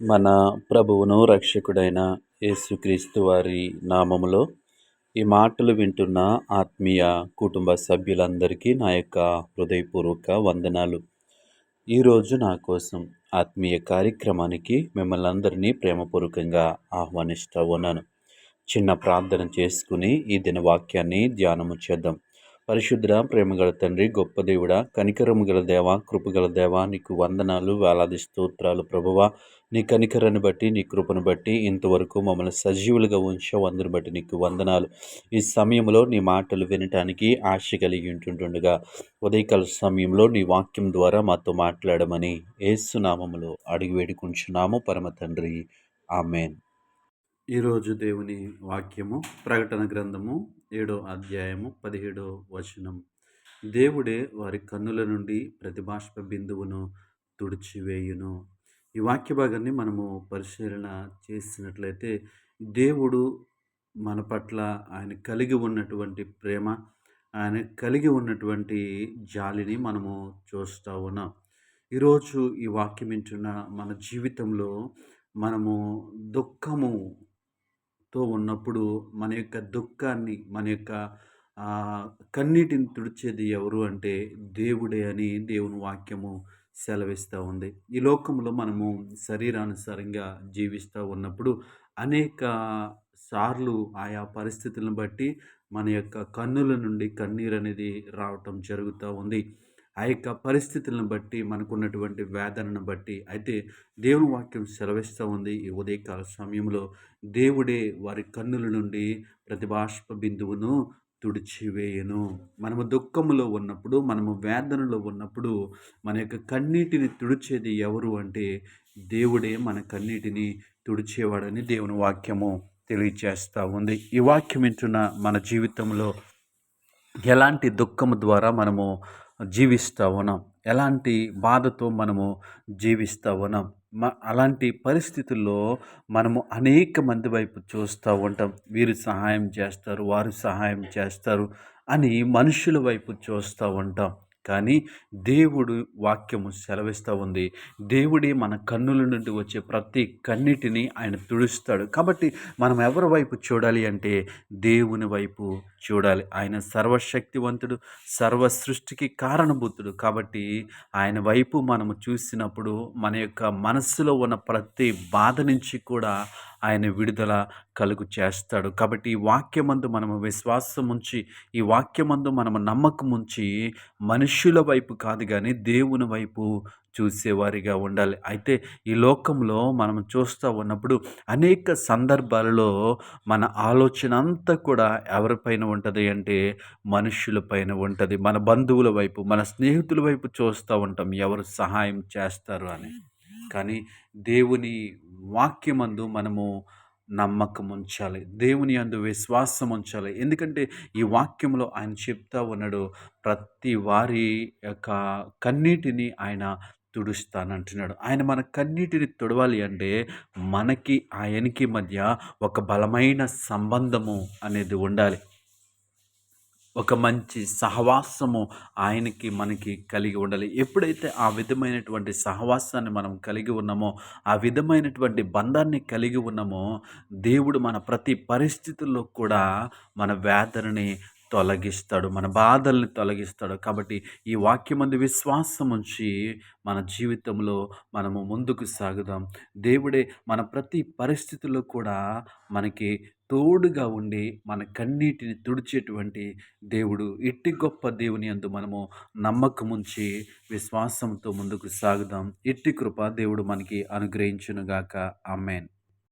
మన ప్రభువును రక్షకుడైన యేసుక్రీస్తు వారి నామములో ఈ మాటలు వింటున్న ఆత్మీయ కుటుంబ సభ్యులందరికీ నా యొక్క హృదయపూర్వక వందనాలు. ఈరోజు నా కోసం ఆత్మీయ కార్యక్రమానికి మిమ్మల్ని అందరినీ ప్రేమపూర్వకంగా ఆహ్వానిస్తూ ఉన్నాను. చిన్న ప్రార్థన చేసుకుని ఈ దిన వాక్యాన్ని ధ్యానము చేద్దాం. పరిశుద్ధ ప్రేమగల తండ్రి, గొప్ప దేవుడా, కనికరము గల దేవ, కృపగల దేవ, నీకు వందనాలు, వేలాది స్తోత్రాలు ప్రభువా. నీ కనికరాన్ని బట్టి, నీ కృపను బట్టి ఇంతవరకు మమ్మల్ని సజీవులుగా ఉంచావు. అందుని బట్టి నీకు వందనాలు. ఈ సమయంలో నీ మాటలు వినటానికి ఆశ కలిగి ఉంటుండగా ఉదయకాల సమయంలో నీ వాక్యం ద్వారా మాతో మాట్లాడమని యేసు నామములో అడిగి వేడుకుంటున్నాము పరమ తండ్రి. ఆమేన్. ఈరోజు దేవుని వాక్యము ప్రకటన గ్రంథము 7వ అధ్యాయము 17వ వచనం. దేవుడే వారి కన్నుల నుండి ప్రతి బాష్ప బిందువును తుడిచివేయును. ఈ వాక్య భాగాన్ని మనము పరిశీలన చేసినట్లయితే దేవుడు మన పట్ల ఆయన కలిగి ఉన్నటువంటి ప్రేమ, ఆయన కలిగి ఉన్నటువంటి జాలిని మనము చూస్తూ ఉన్నాం. ఈరోజు ఈ వాక్యం వింటున్న మన జీవితంలో మనము దుఃఖముతో ఉన్నప్పుడు మన యొక్క దుఃఖాన్ని, మన యొక్క కన్నీటిని తుడిచేది ఎవరు అంటే దేవుడే అని దేవుని వాక్యము సెలవిస్తూ ఉంది. ఈ లోకంలో మనము శరీరానుసారంగా జీవిస్తూ ఉన్నప్పుడు అనేక సార్లు ఆయా పరిస్థితులను బట్టి మన యొక్క కన్నుల నుండి కన్నీరు అనేది రావటం జరుగుతూ ఉంది. ఆ యొక్క పరిస్థితులను బట్టి, మనకున్నటువంటి వేదనను బట్టి. అయితే దేవుని వాక్యం సెలవిస్తూ ఉంది ఈ ఉదయకాల సమయంలో, దేవుడే వారి కన్నుల నుండి ప్రతి బాష్ప బిందువును తుడిచివేయును. మనము దుఃఖములో ఉన్నప్పుడు, మనము వేదనలో ఉన్నప్పుడు మన యొక్క కన్నీటిని తుడిచేది ఎవరు అంటే దేవుడే మన కన్నీటిని తుడిచేవాడని దేవుని వాక్యము తెలియచేస్తూ ఉంది. ఈ వాక్యం వింటున్న మన జీవితంలో ఎలాంటి దుఃఖము ద్వారా మనము జీవిస్తూ ఉన్నాం, ఎలాంటి బాధతో మనము జీవిస్తూ ఉన్నాం, అలాంటి పరిస్థితుల్లో మనము అనేక మంది వైపు చూస్తూ ఉంటాం. వీరు సహాయం చేస్తారు, వారు సహాయం చేస్తారు అని మనుషుల వైపు చూస్తూ ఉంటాం. కానీ దేవుడు వాక్యము సెలవిస్తూ ఉంది, దేవుడే మన కన్నుల నుండి వచ్చే ప్రతి కన్నిటిని ఆయన తుడుస్తాడు. కాబట్టి మనం ఎవరి వైపు చూడాలి అంటే దేవుని వైపు చూడాలి. ఆయన సర్వశక్తివంతుడు, సర్వ సృష్టికి కారణభూతుడు. కాబట్టి ఆయన వైపు మనము చూసినప్పుడు మన యొక్క మనస్సులో ఉన్న ప్రతి బాధ నుంచి కూడా ఆయన విడుదల కలుగు చేస్తాడు. కాబట్టి ఈ వాక్యమందు మనము విశ్వాసం ఉంచి, ఈ వాక్యమందు మనము నమ్మకం ఉంచి మనుష్యుల వైపు కాదు కానీ దేవుని వైపు చూసేవారిగా ఉండాలి. అయితే ఈ లోకంలో మనం చూస్తూ ఉన్నప్పుడు అనేక సందర్భాలలో మన ఆలోచన అంతా కూడా ఎవరిపైన ఉంటుంది అంటే మనుష్యుల పైన ఉంటుంది. మన బంధువుల వైపు, మన స్నేహితుల వైపు చూస్తూ ఉంటాం, ఎవరు సహాయం చేస్తారు అని. కానీ దేవుని వాక్యమందు మనము నమ్మకం ఉంచాలి, దేవుని యందు విశ్వాసం ఉంచాలి. ఎందుకంటే ఈ వాక్యంలో ఆయన చెప్తా ఉన్నాడు, ప్రతి వారి యొక్క కన్నీటిని ఆయన తుడుస్తానంటున్నాడు. ఆయన మన కన్నీటిని తుడవాలి అంటే మనకి ఆయనకి మధ్య ఒక బలమైన సంబంధము అనేది ఉండాలి. ఒక మంచి సహవాసము ఆయనకి మనకి కలిగి ఉండాలి. ఎప్పుడైతే ఆ విధమైనటువంటి సహవాసాన్ని మనం కలిగి ఉన్నామో, ఆ విధమైనటువంటి బంధాన్ని కలిగి ఉన్నామో, దేవుడు మన ప్రతి పరిస్థితుల్లో కూడా మన వేదనని తొలగిస్తాడు, మన బాధల్ని తొలగిస్తాడు. కాబట్టి ఈ వాక్యమందు విశ్వాసం ఉంచి మన జీవితంలో మనము ముందుకు సాగుదాం. దేవుడే మన ప్రతి పరిస్థితుల్లో కూడా మనకి తోడుగా ఉండి మన కన్నీటిని తుడిచేటువంటి దేవుడు. ఇట్టి గొప్ప దేవుని యందు మనము నమ్మకముంచి విశ్వాసంతో ముందుకు సాగుదాం. ఇట్టి కృప దేవుడు మనకి అనుగ్రహించునుగాక. ఆమేన్.